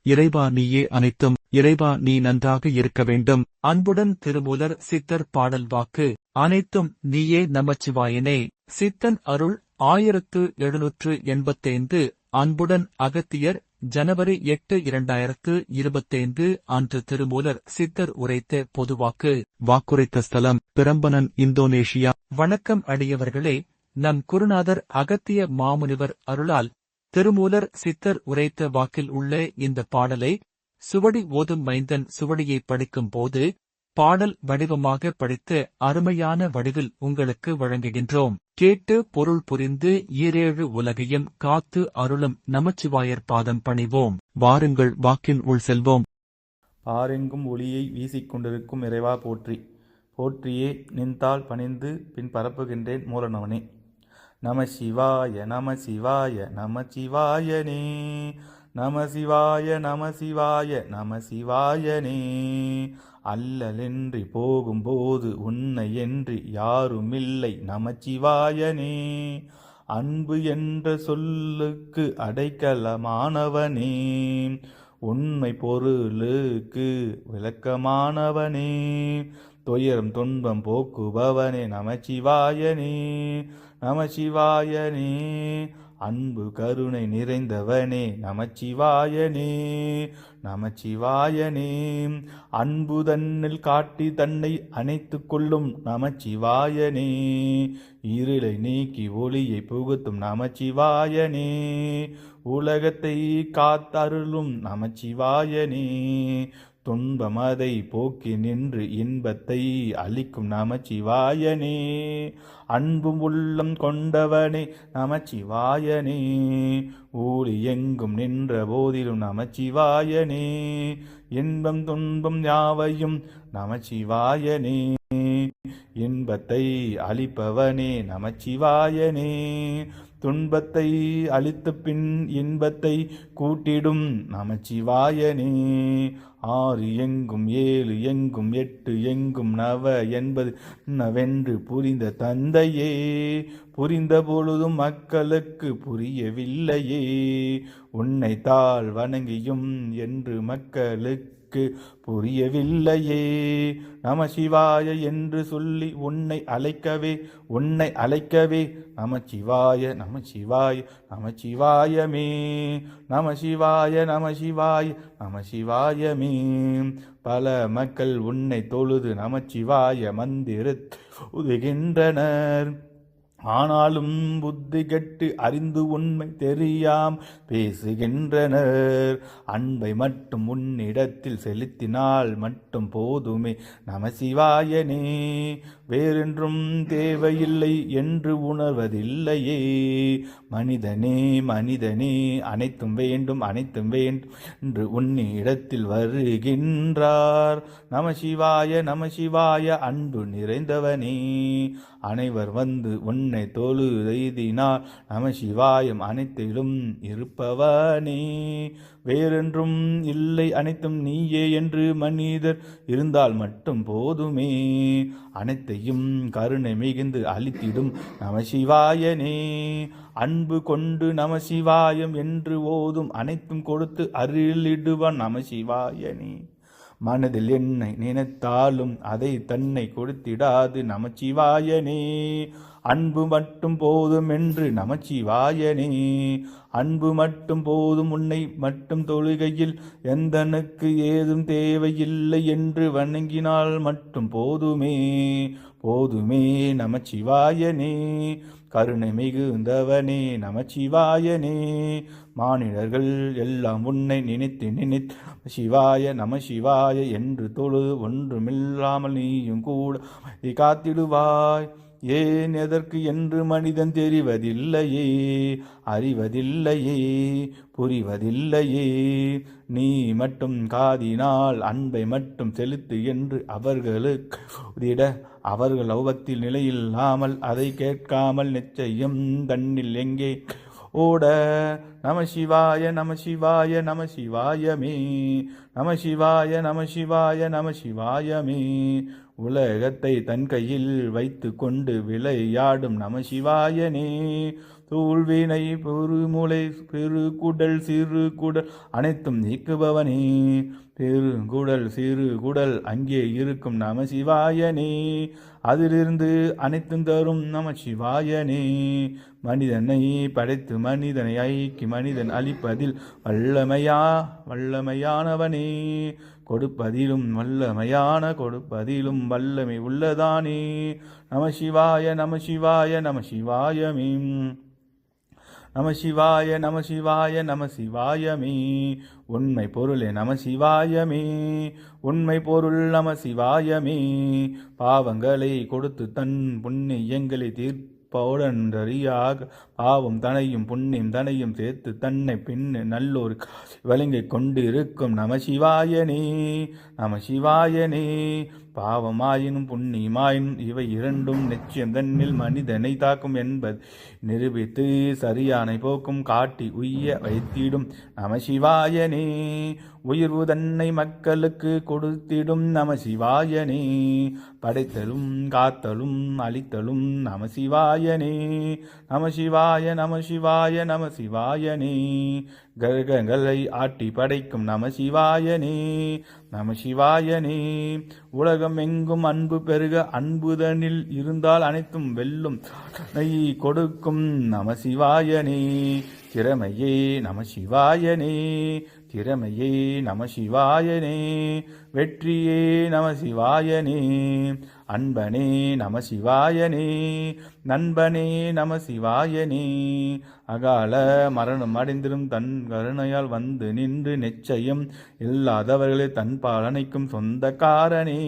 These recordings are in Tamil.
இறைவா நீயே அனைத்தும், இறைவா நீ நன்றாக இருக்க வேண்டும். அன்புடன் திருமூலர் சித்தர் பாடல் வாக்கு. அனைத்தும் நீயே நமச்சிவாயனே. சித்தன் அருள் 1785. அன்புடன் அகத்தியர் ஜனவரி 8, 2025 அன்று திருமூலர் சித்தர் உரைத்த பொதுவாக்கு. வாக்குரைத்த ஸ்தலம் பிரம்பனன், இந்தோனேஷியா. வணக்கம் அடியவர்களே. நம் குருநாதர் அகத்திய மாமுனிவர் அருளால் திருமூலர் சித்தர் உரைத்த வாக்கில் உள்ள இந்த பாடலை சுவடி ஓதும் மைந்தன் சுவடியை படிக்கும் போது பாடல் வடிவமாக படித்து அருமையான வடிவில் உங்களுக்கு வழங்குகின்றோம். கேட்டு பொருள் புரிந்து ஈரேழு உலகையும் காத்து அருளும் நமச்சிவாயர் பாதம் பணிவோம். வாருங்கள் வாக்கின் உள் செல்வோம். பாரெங்கும் ஒளியை வீசிக்கொண்டிருக்கும் இறைவா போற்றி. போற்றியே நின்றால் பணிந்து பின் பரப்புகின்றேன் மூலனவனே. நம சிவாய நம சிவாய நம சிவாயனே. நம சிவாய நம சிவாய நம சிவாயனே. அல்லலென்றி போகும்போது உன்னை என்று யாருமில்லை நமச்சிவாயனே. அன்பு என்ற சொல்லுக்கு அடைக்கலமானவனே. உண்மை பொருளுக்கு விளக்கமானவனே. துயரம் துன்பம் போக்குபவனே நமச்சிவாயனே. நமச்சிவாயனே. அன்பு கருணை நிறைந்தவனே நமச்சிவாயனே. நமச்சிவாயனே. அன்பு தன்னில் காட்டி தன்னை அணைத்து கொள்ளும் நமச்சிவாயனே. இருளை நீக்கி ஒளியை புகுத்தும் நமச்சிவாயனே. உலகத்தை காத்தருளும் நமச்சிவாயனே. துன்பமதை போக்கி நின்று இன்பத்தை அளிக்கும் நமச்சிவாயனே. அன்பும் உள்ளம் கொண்டவனே நமச்சிவாயனே. ஊழி எங்கும் நின்ற போதிலும் நமச்சிவாயனே. இன்பம் துன்பம் யாவையும் நமச்சிவாயனே. இன்பத்தை அளிப்பவனே நமச்சிவாயனே. துன்பத்தை அளித்த பின் இன்பத்தை கூட்டிடும் நமச்சிவாயனே. 6 எங்கும் 7 எங்கும் 8 எங்கும் நவ என்பது நவென்று புரிந்த தந்தையே. புரிந்த பொழுதும் மக்களுக்கு புரியவில்லையே. உன்னை தாழ் வணங்கியும் என்று மக்களுக்கு புரியவில்லையே. நம சிவாய என்று சொல்லி உன்னை அழைக்கவே நமச்சிவாய நமச்சிவாய நமச்சிவாயமே. நமசிவாய நமசிவாய நமசிவாயமே. பல மக்கள் உன்னை தொழுது நமச்சிவாய மந்திரத்தை ஓதுகின்றனர். ஆனாலும் புத்தி கெட்டு அறிந்து உண்மை தெரியாம் பேசுகின்றனர். அன்பை மட்டும் உன்னிடத்தில் செலுத்தினால் மட்டும் போதுமே நமசிவாயனே. வேறென்றும் தேவையில்லை என்று உணர்வதில்லையே. மனிதனே மனிதனே அனைத்தும் வேண்டும் என்று உன்னிடத்தில் வருகின்றார். நமசிவாய நமசிவாய அன்பு நிறைந்தவனே. அனைவர் வந்து உன்னை தொழுதெய்தினார் நமசிவாயம் அனைத்திலும் இருப்பவனே. வேறென்றும் இல்லை அனைத்தும் நீயே என்று மனிதர் இருந்தால் மட்டும் போதுமே. அனைத்தையும் கருணை மிகுந்து அளித்திடும் நமசிவாயனே. அன்பு கொண்டு நமசிவாயம் என்று ஓதும் அனைத்தும் கொடுத்து அருளிடுவான் நமசிவாயனே. மனதில் என்னை நினைத்தாலும் அதை தன்னை கொடுத்திடாது நமச்சிவாயனே. அன்பு மட்டும் போதும் என்று நமச்சிவாயனே. அன்பு மட்டும் போதும் உன்னை மட்டும் தொழுகையில் எந்தனுக்கு ஏதும் தேவையில்லை என்று வணங்கினால் மட்டும் போதுமே நமச்சிவாயனே. கருணை மிகுந்தவனே நமச்சிவாயனே. மானிடர்கள் எல்லாம் உன்னை நினைத்து சிவாய நம சிவாய என்று தொழுது ஒன்றுமில்லாமல் நீயும் கூட காத்திடுவாய். ஏன் எதற்கு என்று மனிதன் தெரிவதில்லையே. அறிவதில்லையே புரிவதில்லையே. நீ மட்டும் காதினால் அன்பை மட்டும் செலுத்து என்று அவர்களுக்கு உதிட அவர்கள் லௌகத்தில் நிலையில்லாமல் அதை கேட்காமல் நிச்சயம் தன்னில் எங்கே ஓட. நம சிவாய நம சிவாய நம சிவாயமே. நம சிவாய நம சிவாய நம சிவாயமே. உலகத்தை தன் கையில் வைத்து கொண்டு விளையாடும் நமசிவாயனே. தூள்வினை பெருமுளை பெருகுடல் சிறு குடல் அனைத்தும் நீக்குபவனே. பெருங்குடல் சிறு குடல் அங்கே இருக்கும் நமசிவாயனே. அதிலிருந்து அனைத்தும் தரும் நமசிவாயனே. மனிதனை படைத்து மனிதனை ஐக்கி மனிதன் அழிப்பதில் வல்லமையானவனே. கொடுப்பதிலும் கொடுப்பதிலும் வல்லமை உள்ளதானே. நமசிவாய நமசிவாய நமசிவாயமே. நமசிவாய நமசிவாய நமசிவாயமே. உண்மை பொருளே நமசிவாயமே. உண்மை பொருள் நமசிவாயமே. பாவங்களை கொடுத்து தன் புண்ணியங்களை தீர்ப்போடன்றியாக பாவம் தனையும் புண்ணியம் தனையும் சேர்த்து தன்னை பின்னு நல்லோர் வழங்கிக் கொண்டிருக்கும் நமசிவாயனே. நமசிவாயனே. பாவமாயினும் புண்ணியமாயினும் இவை இரண்டும் நிச்சயம் தன்னில் மனிதனை தாக்கும் என்பது நிரூபித்து சரியானை போக்கும் காட்டி உய்ய வைத்திடும் நமசிவாயனே. உயிர்வு தன்னை மக்களுக்கு கொடுத்திடும் நமசிவாயனே. படைத்தலும் காத்தலும் அழித்தலும் நமசிவாயனே. நமசிவாய நமசிவாய நமசிவாயனே. கிரகங்களை ஆட்டி படைக்கும் நமசிவாயனே. நமசிவாயனே. உலகம் எங்கும் அன்பு பெருக அன்புதனில் இருந்தால் அனைத்தும் வெல்லும் கொடுக்கும் நமசிவாயனே. திறமையே நமசிவாயனே. திறமையே நமசிவாயனே. வெற்றியே நமசிவாயனே. அன்பனே நமசிவாயனே. நண்பனே நமசிவாயனே. அகால மரணம் அடைந்திரும் தன் கருணையால் வந்து நின்று நிச்சயம் இல்லாதவர்களை தன் பாலனைக்கும் சொந்தக்காரனே.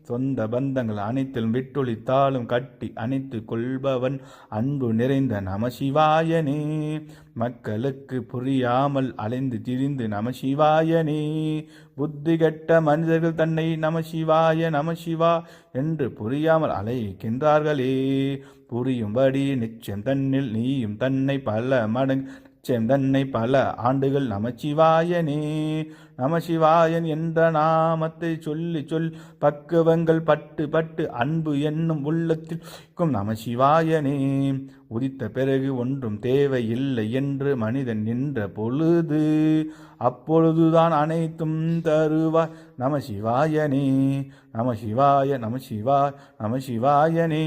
சொந்த பந்தங்கள் அனைத்திலும் விட்டொழித்தாலும் கட்டி அணைத்து கொள்பவன் அன்பு நிறைந்த நமசிவாயனே. மக்களுக்கு புரியாமல் அலைந்து திரிந்து நமசிவாயனே. புத்தி கெட்ட மனிதர்கள் தன்னை நமசிவாய நமசிவா என்று புரியாமல் அலைக்கின்றார்களே. புரியும்படி நிச்சயம் தன்னில் நீயும் தன்னை பல மடங்கு நிச்சயம் தன்னை பல ஆண்டுகள் நமசிவாயனே. நமசிவாயன் என்ற நாமத்தை சொல்லி பக்குவங்கள் பட்டு அன்பு என்னும் உள்ளத்தில் நமசிவாயனே. உதித்த பிறகு ஒன்றும் தேவையில்லை என்று மனிதன் நின்ற பொழுது அப்பொழுதுதான் அனைத்தும் தருவாய் நமசிவாயனே. நமசிவாய நமசிவாய நமசிவாயனே.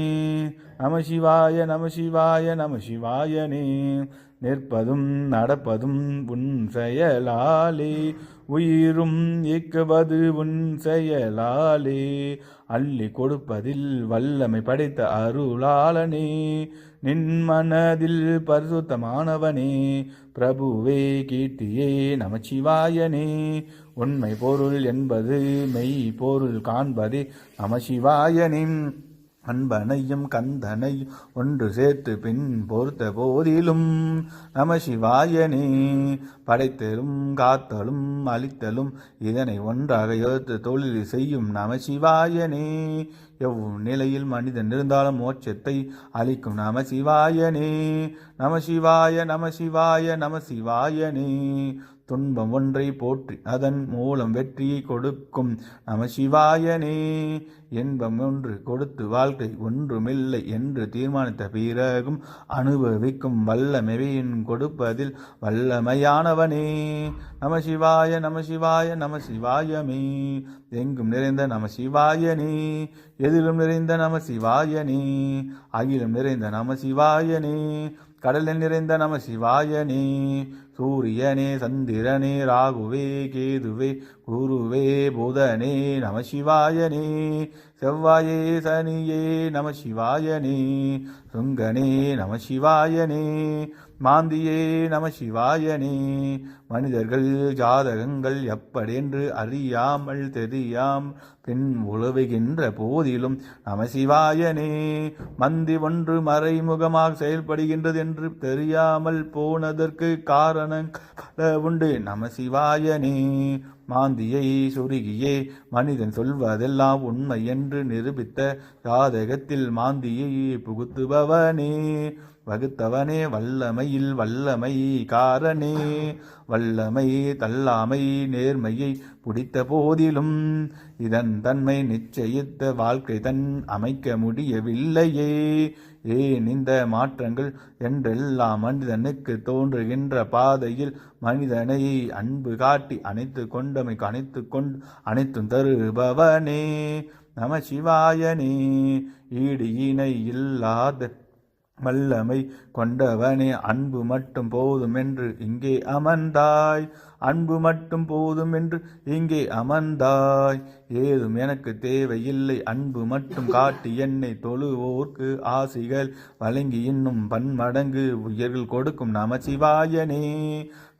நமசிவாய நமசிவாய நமசிவாயனே. நிற்பதும் நடப்பதும் உன் செயலாலே உயிரும் இயக்குவது உன் செயலாலே அள்ளி கொடுப்பதில் வல்லமை படைத்த அருளாளனே. நின் மனதில் பரிசுத்தமானவனே. பிரபுவே கீர்த்தியே நமசிவாயனே. உண்மை பொருள் என்பது மெய் பொருள் காண்பதே நமசிவாயனே. அன்பனையும் கந்தனையும் ஒன்று சேர்த்து பின் பொறுத்த போதிலும் நமசிவாயனே. படைத்தலும் காத்தலும் அழித்தலும் இதனை ஒன்றாக எடுத்து தொழில் செய்யும் நமசிவாயனே. நிலையில் மனிதன் இருந்தாலும் மோட்சத்தை அளிக்கும் நமசிவாயனே. நமசிவாய நமசிவாய நமசிவாயனே. துன்பம் ஒன்றை போற்றி அதன் மூலம் வெற்றியை கொடுக்கும் நமசிவாயனே. இன்பம் ஒன்று கொடுத்து வாழ்க்கை ஒன்றுமில்லை என்று தீர்மானித்த பிறகும் அனுபவிக்கும் வல்லமையின் கொடுப்பதில் வல்லமையானவனே. நமசிவாய நமசிவாய நமசிவாயமே. எங்கும் நிறைந்த நமசிவாயனே. எதிலும் நிறைந்த நமசிவாயனே. அகிலும் நிறைந்த நமசிவாயனே. கடலில் நிறைந்த நமசிவாயனே. சூரியனே சந்திரனே ராகுவே கேதுவே குருவே புதனே நமசிவாயனே. செவ்வாயே சனியே நமசிவாயனே. சுங்கனே நமசிவாயனே. மாந்தியே நமசிவாயனே. மனிதர்கள் ஜாதகங்கள் எப்படியென்று அறியாமல் தெரியாம் பின் உழவுகின்ற போதிலும் நமசிவாயனே. மந்தி ஒன்று மறைமுகமாக செயல்படுகின்றது என்று தெரியாமல் போனதற்கு காரணம் பல உண்டு நமசிவாயனே. மாந்தியை சுருகியே மனிதன் சொல்வதெல்லாம் உண்மை என்று நிரூபித்த ஜாதகத்தில் மாந்தியை புகுத்துபவனே. வகுத்தவனே வல்லமையில் வல்லமை காரனே வல்லமை தள்ளாமை நேர்மையை பிடித்த போதிலும் இதன் தன்மை நிச்சயித்த வாழ்க்கை தன் அமைக்க முடியவில்லையே. ஏன் இந்த மாற்றங்கள் என்றெல்லாம் மனிதனுக்கு தோன்றுகின்ற பாதையில் மனிதனை அன்பு காட்டி அணைத்து கொண்டமை அனைத்தும் தருபவனே நம சிவாயனே. ஈடு இணை இல்லாத வல்லமை கொண்டவனே அன்பு மட்டும் போதும் என்று இங்கே அமர்ந்தாய். அன்பு மட்டும் போதும் என்று இங்கே அமர்ந்தாய். ஏதும் எனக்கு தேவையில்லை அன்பு மட்டும் காட்டி என்னை தொழுவோர்க்கு ஆசிகள் வழங்கி இன்னும் பன்மடங்கு உயர்கள் கொடுக்கும் நம சிவாயனே.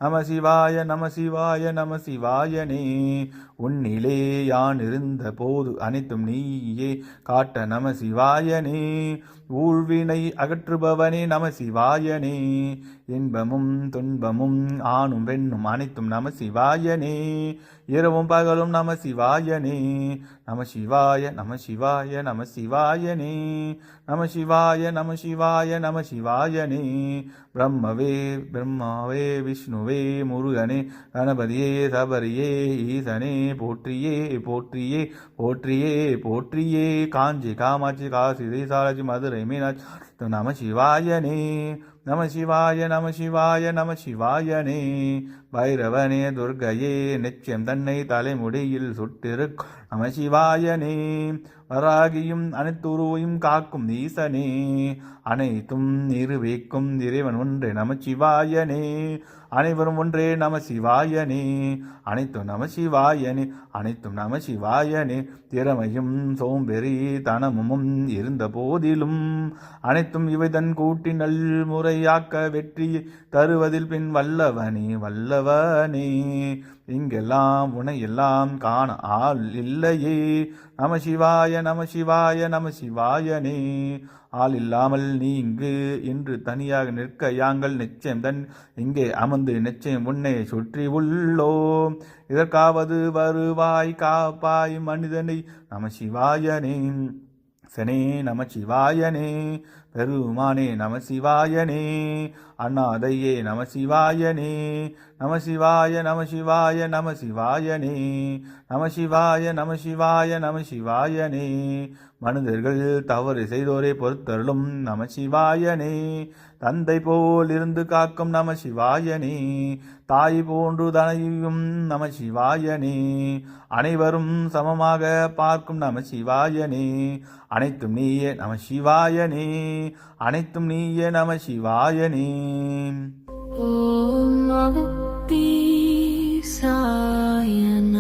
நம சிவாய நம சிவாய நம சிவாயனே. உன்னிலே யான் இருந்த போது அனைத்தும் நீயே காட்ட நம சிவாயனே. ஊழ்வினை அகற்றுபவனே நம சிவாயனே. இன்பமும் துன்பமும் ஆணும் பெண்ணும் அனைத்தும் நம சிவாயனே. இரவும் பகலும் நம சிவாயனே. நம சிவாய நம சிவாய நம சிவாயனே. நம சிவாய நம சிவாய நம சிவாயனே. பிரம்மாவே விஷ்ணுவே முருகனே கணபதியே சபரியே ஈசனே போற்றியே போற்றியே போற்றியே போற்றியே. காஞ்சி காமாட்சி காசி சாலாஜி மதுரை மீனாட்சி நம சிவாயனே. நம சிவாய நம சிவாய நம சிவாயனே. பைரவனே துர்க்கையே நிச்சயம் தன்னை தலைமுடியில் சுட்டிருக்கும் நம சிவாயனே. வராகியும் அனைத்துருவையும் காக்கும் ஈசனே அனைத்தும் நிறுவிக்கும் இறைவன் ஒன்றே நம சிவாயனே. அனைவரும் ஒன்றே நம சிவாயனே. அனைத்தும் நம சிவாயனே அனைத்தும் நம சிவாயனே. திறமையும் சோம்பெறி தனமும் இருந்த போதிலும் அனைத்தும் இவை தன் கூட்டி நல் முறையாக்க வெற்றி தருவதில் பின் வல்லவனே வல்லவனே. இங்கெல்லாம் உனையெல்லாம் காண ஆள் இல்லையே. நம சிவாய நம சிவாய நம சிவாயனே. ஆள் இல்லாமல் நீ இங்கு இன்று தனியாக நிற்க யாங்கள் நிச்சயம் தன் இங்கே அமர்ந்து நிச்சயம் உன்னை சுற்றி உள்ளோம். இதற்காவது வருவாய் காப்பாய் மனிதனை நம சிவாயனே. சனே நம சிவாயனே. பெருமானே நம சிவாயனே. அண்ணாதையே நம சிவாயனே. நம சிவாய நம சிவாய நம சிவாயனே. நம சிவாய நம சிவாய நம சிவாயனே. மனிதர்கள் தவறு செய்தோரை பொறுத்தருளும் நம சிவாயனே. தந்தை போல் இருந்து காக்கும் நம சிவாயனே. தாய் போன்று தனையும் நம சிவாயனே. அனைவரும் சமமாக பார்க்கும் நம சிவாயனே. அனைத்தும் நீயே நம சிவாயனே. அனைத்தும் நீயே நம சிவாயனே. ஓம் நம சாயன